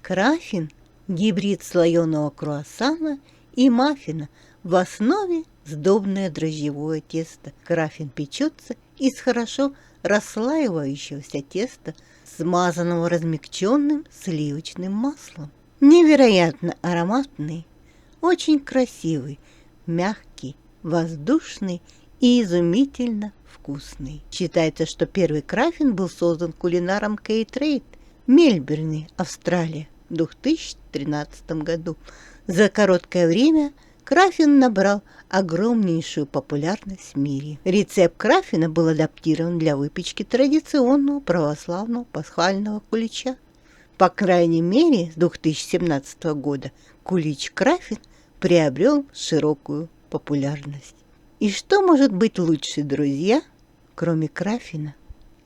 Краффин – гибрид слоеного круассана и маффина, в основе сдобное дрожжевое тесто. Краффин печется из хорошо расслаивающегося теста, смазанного размягченным сливочным маслом. Невероятно ароматный, очень красивый, мягкий, воздушный и изумительно вкусный. Считается, что первый краффин был создан кулинаром Кейт Рейд в Мельбурне, Австралия, в 2013 году. За короткое время краффин набрал огромнейшую популярность в мире. Рецепт краффина был адаптирован для выпечки традиционного православного пасхального кулича. По крайней мере, с 2017 года кулич краффин приобрел широкую популярность. И что может быть лучше, друзья, кроме краффина?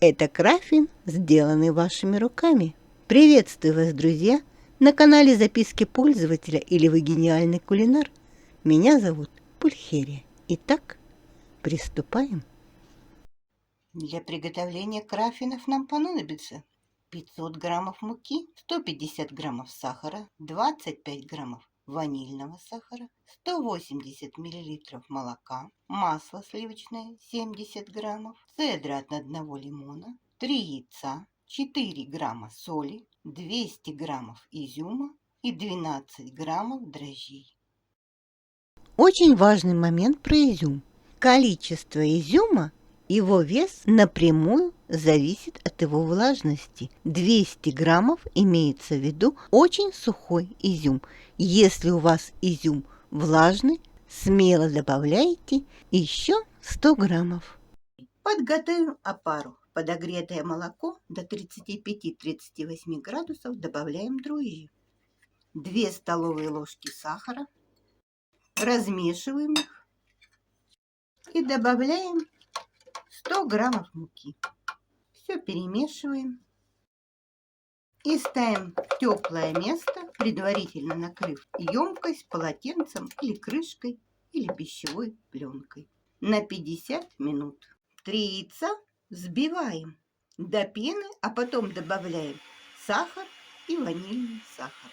Это краффин, сделанный вашими руками. Приветствую вас, друзья, на канале Записки пользователя или Вы гениальный кулинар. Меня зовут Пульхерия. Итак, приступаем. Для приготовления краффинов нам понадобится 500 граммов муки, 150 граммов сахара, 25 граммов ванильного сахара, 180 миллилитров молока, масло сливочное 70 граммов, цедра от одного лимона, 3 яйца, 4 грамма соли, 200 граммов изюма и 12 граммов дрожжей. Очень важный момент про изюм. Количество изюма, его вес напрямую зависит от его влажности. 200 граммов имеется в виду очень сухой изюм. Если у вас изюм влажный, смело добавляйте еще 100 граммов. Подготовим опару. Подогретое молоко до 35-38 градусов добавляем дрожжи. 2 столовые ложки сахара. Размешиваем их и добавляем 100 граммов муки. Все перемешиваем и ставим в теплое место, предварительно накрыв емкость полотенцем или крышкой или пищевой пленкой на 50 минут. 3 яйца взбиваем до пены, а потом добавляем сахар и ванильный сахар.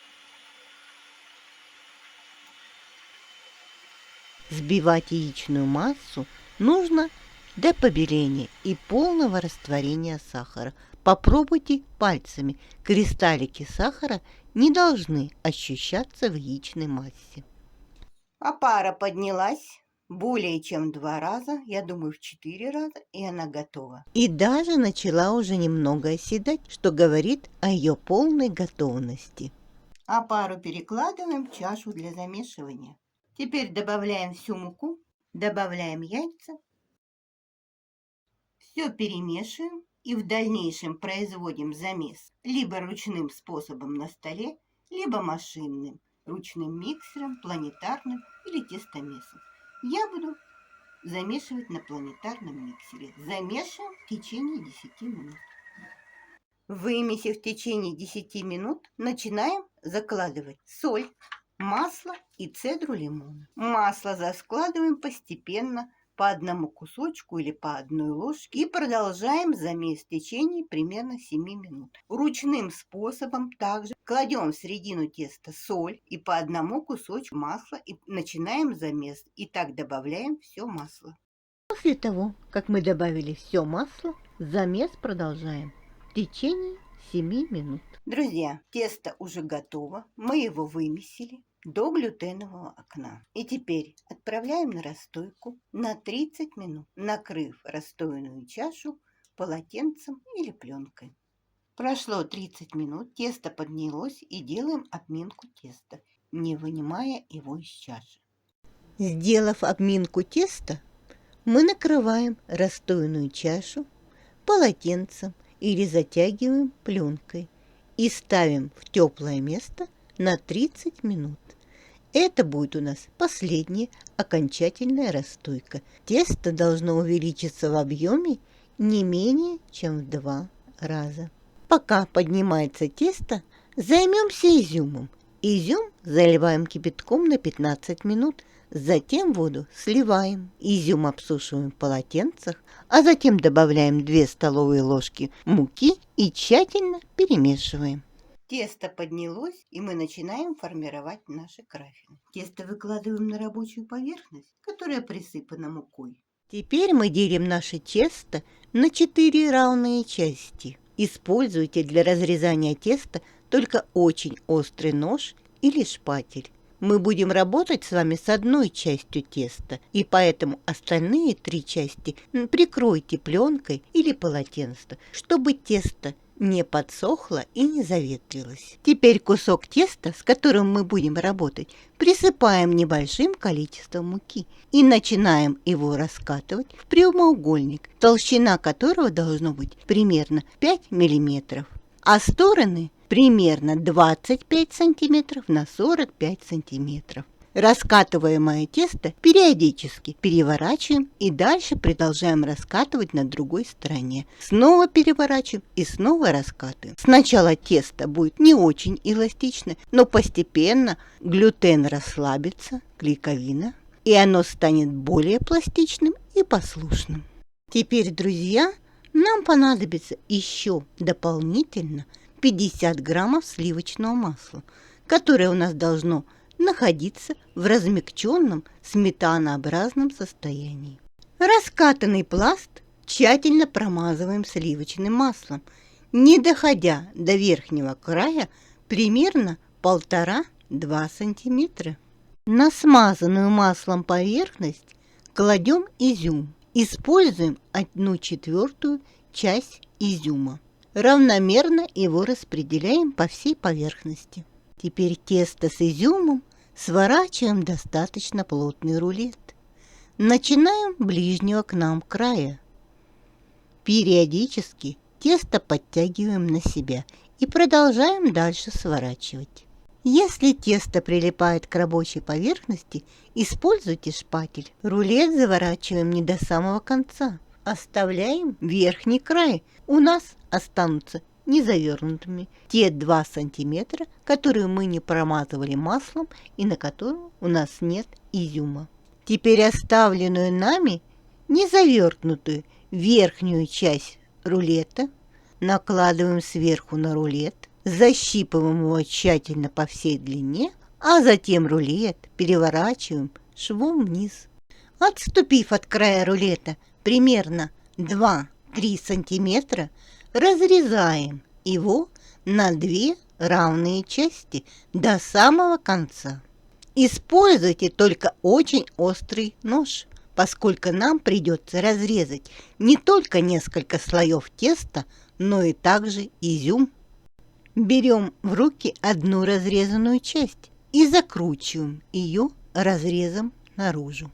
Взбивать яичную массу нужно до побеления и полного растворения сахара. Попробуйте пальцами. Кристаллики сахара не должны ощущаться в яичной массе. Опара поднялась более чем 2 раза, я думаю, в 4 раза, и она готова. И даже начала уже немного оседать, что говорит о ее полной готовности. Опару перекладываем в чашу для замешивания. Теперь добавляем всю муку, добавляем яйца, все перемешиваем и в дальнейшем производим замес либо ручным способом на столе, либо машинным, ручным миксером, планетарным или тестомесом. Я буду замешивать на планетарном миксере. Замешиваем в течение 10 минут. Вымесив в течение 10 минут, начинаем закладывать соль, масло и цедру лимона. Масло заскладываем постепенно по одному кусочку или по одной ложке и продолжаем замес в течение примерно 7 минут. Ручным способом также кладем в середину теста соль и по одному кусочку масла и начинаем замес. И так добавляем все масло. После того, как мы добавили все масло, замес продолжаем в течение 7 минут. Друзья, тесто уже готово, мы его вымесили до глютенового окна. И теперь отправляем на расстойку на 30 минут, накрыв расстойную чашу полотенцем или пленкой. Прошло 30 минут, тесто поднялось и делаем обминку теста, не вынимая его из чаши. Сделав обминку теста, мы накрываем расстойную чашу полотенцем или затягиваем пленкой и ставим в теплое место на 30 минут. Это будет у нас последняя окончательная расстойка. Тесто должно увеличиться в объеме не менее чем в 2 раза. Пока поднимается тесто, займемся изюмом. Изюм заливаем кипятком на 15 минут, затем воду сливаем. Изюм обсушиваем в полотенцах, а затем добавляем 2 столовые ложки муки и тщательно перемешиваем. Тесто поднялось, и мы начинаем формировать наши крафины. Тесто выкладываем на рабочую поверхность, которая присыпана мукой. Теперь мы делим наше тесто на 4 равные части. Используйте для разрезания теста только очень острый нож или шпатель. Мы будем работать с вами с одной частью теста, и поэтому остальные 3 части прикройте пленкой или полотенцем, чтобы тесто не подсохло и не заветрилось. Теперь кусок теста, с которым мы будем работать, присыпаем небольшим количеством муки и начинаем его раскатывать в прямоугольник, толщина которого должно быть примерно 5 мм, а стороны примерно 25 см на 45 см. Раскатываемое тесто периодически переворачиваем и дальше продолжаем раскатывать на другой стороне. Снова переворачиваем и снова раскатываем. Сначала тесто будет не очень эластично, но постепенно глютен расслабится, клейковина, и оно станет более пластичным и послушным. Теперь, друзья, нам понадобится еще дополнительно 50 граммов сливочного масла, которое у нас должно находиться в размягченном сметанообразном состоянии. Раскатанный пласт тщательно промазываем сливочным маслом, не доходя до верхнего края примерно 1,5–2 см. На смазанную маслом поверхность кладем изюм. Используем 1/4 часть изюма. Равномерно его распределяем по всей поверхности. Теперь тесто с изюмом сворачиваем в достаточно плотный рулет. Начинаем ближнего к нам края. Периодически тесто подтягиваем на себя и продолжаем дальше сворачивать. Если тесто прилипает к рабочей поверхности, используйте шпатель. Рулет заворачиваем не до самого конца. Оставляем верхний край. У нас останутся незавернутыми те 2 сантиметра, которые мы не промазывали маслом и на котором у нас нет изюма. Теперь оставленную нами незавернутую верхнюю часть рулета накладываем сверху на рулет, защипываем его тщательно по всей длине, а затем рулет переворачиваем швом вниз. Отступив от края рулета примерно 2–3 сантиметра, разрезаем его на 2 равные части до самого конца. Используйте только очень острый нож, поскольку нам придется разрезать не только несколько слоев теста, но и также изюм. Берем в руки одну разрезанную часть и закручиваем ее разрезом наружу.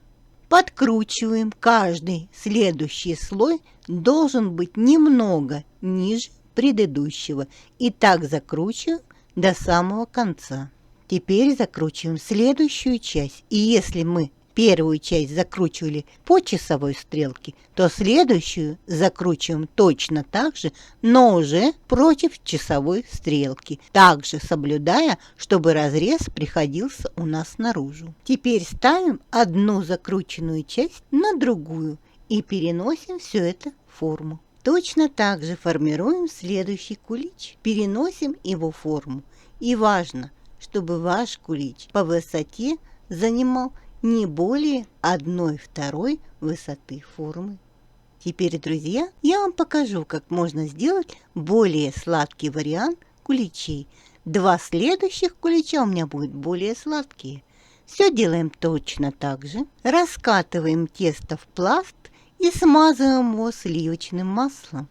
Подкручиваем. Каждый следующий слой должен быть немного ниже предыдущего. И так закручиваем до самого конца. Теперь закручиваем следующую часть. И если мы первую часть закручивали по часовой стрелке, то следующую закручиваем точно так же, но уже против часовой стрелки, также соблюдая, чтобы разрез приходился у нас наружу. Теперь ставим одну закрученную часть на другую и переносим все это в форму. Точно так же формируем следующий кулич, переносим его в форму. И важно, чтобы ваш кулич по высоте занимал не более 1/2 высоты формы. Теперь, друзья, я вам покажу, как можно сделать более сладкий вариант куличей. 2 следующих кулича у меня будут более сладкие. Все делаем точно так же. Раскатываем тесто в пласт и смазываем его сливочным маслом.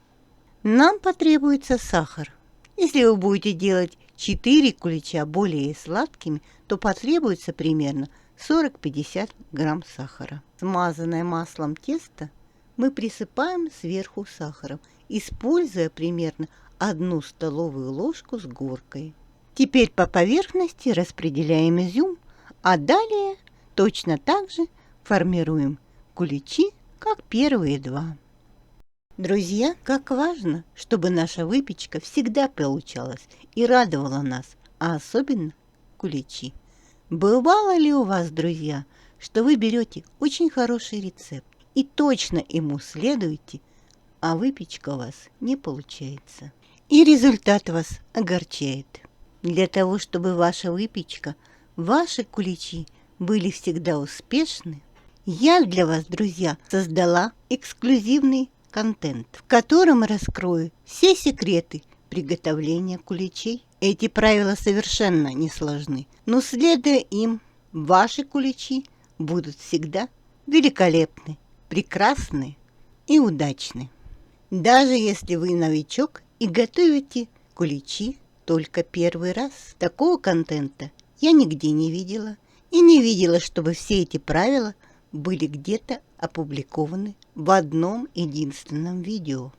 Нам потребуется сахар. Если вы будете делать 4 кулича более сладкими, то потребуется примерно 40–50 грамм сахара. Смазанное маслом тесто мы присыпаем сверху сахаром, используя примерно 1 столовую ложку с горкой. Теперь по поверхности распределяем изюм, а далее точно так же формируем куличи, как первые 2. Друзья, как важно, чтобы наша выпечка всегда получалась и радовала нас, а особенно куличи. Бывало ли у вас, друзья, что вы берете очень хороший рецепт и точно ему следуете, а выпечка у вас не получается, и результат вас огорчает? Для того, чтобы ваша выпечка, ваши куличи были всегда успешны, я для вас, друзья, создала эксклюзивный контент, в котором раскрою все секреты приготовления куличей. Эти правила совершенно не сложны, но следуя им, ваши куличи будут всегда великолепны, прекрасны и удачны. Даже если вы новичок и готовите куличи только первый раз, такого контента я нигде не видела и не видела, чтобы все эти правила были где-то опубликованы в одном единственном видео.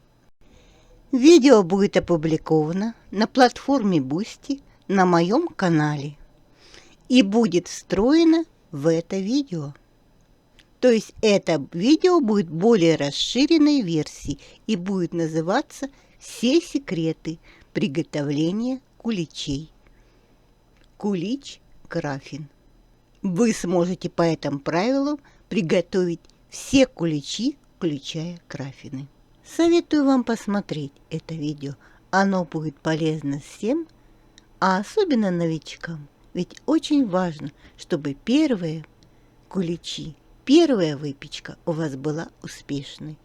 Видео будет опубликовано на платформе Boosty на моем канале и будет встроено в это видео. То есть это видео будет более расширенной версией и будет называться «Все секреты приготовления куличей». Кулич Краффин. Вы сможете по этому правилу приготовить все куличи, включая краффины. Советую вам посмотреть это видео. Оно будет полезно всем, а особенно новичкам. Ведь очень важно, чтобы первые куличи, первая выпечка у вас была успешной.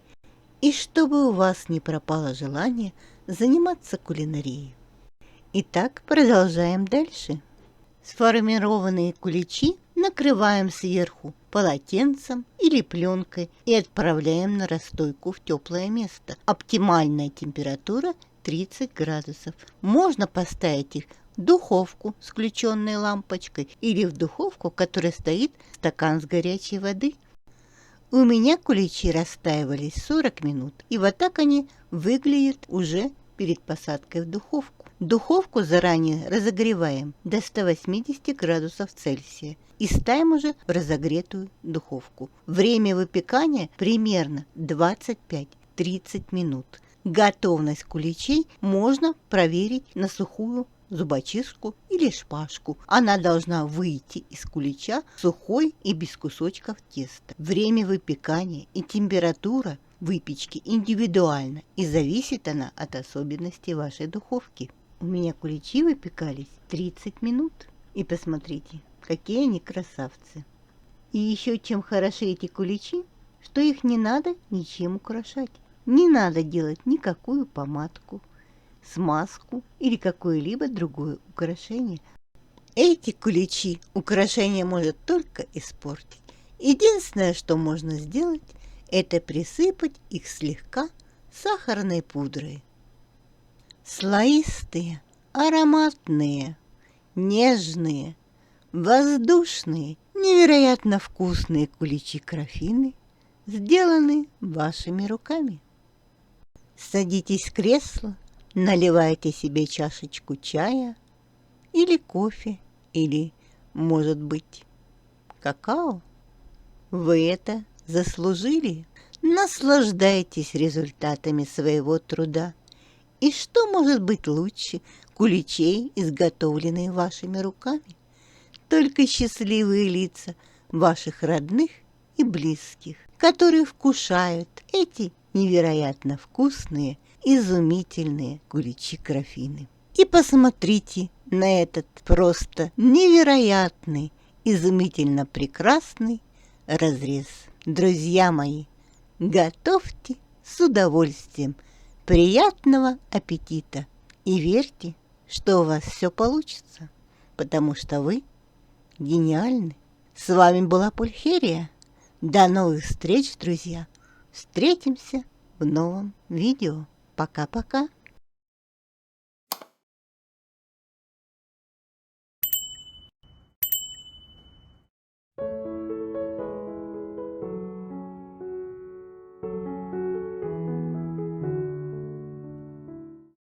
И чтобы у вас не пропало желание заниматься кулинарией. Итак, продолжаем дальше. Сформированные куличи накрываем сверху полотенцем или пленкой и отправляем на расстойку в теплое место. Оптимальная температура 30 градусов. Можно поставить их в духовку с включенной лампочкой или в духовку, в которой стоит стакан с горячей воды. У меня куличи расстаивались 40 минут, и вот так они выглядят уже перед посадкой в духовку. Духовку заранее разогреваем до 180 градусов Цельсия и ставим уже в разогретую духовку. Время выпекания примерно 25-30 минут. Готовность куличей можно проверить на сухую зубочистку или шпажку. Она должна выйти из кулича сухой и без кусочков теста. Время выпекания и температура выпечки индивидуально, и зависит она от особенностей вашей духовки. У меня куличи выпекались 30 минут. И посмотрите, какие они красавцы. И еще чем хороши эти куличи, что их не надо ничем украшать. Не надо делать никакую помадку, смазку или какое-либо другое украшение. Эти куличи украшение может только испортить. Единственное, что можно сделать, это присыпать их слегка сахарной пудрой. Слоистые, ароматные, нежные, воздушные, невероятно вкусные куличи-краффины сделаны вашими руками. Садитесь в кресло, наливайте себе чашечку чая или кофе, или, может быть, какао. Вы это заслужили. Наслаждайтесь результатами своего труда. И что может быть лучше куличей, изготовленных вашими руками? Только счастливые лица ваших родных и близких, которые вкушают эти невероятно вкусные, изумительные куличи-краффины. И посмотрите на этот просто невероятный, изумительно прекрасный разрез. Друзья мои, готовьте с удовольствием. Приятного аппетита! И верьте, что у вас все получится, потому что вы гениальны. С вами была Пульхерия. До новых встреч, друзья! Встретимся в новом видео. Пока-пока!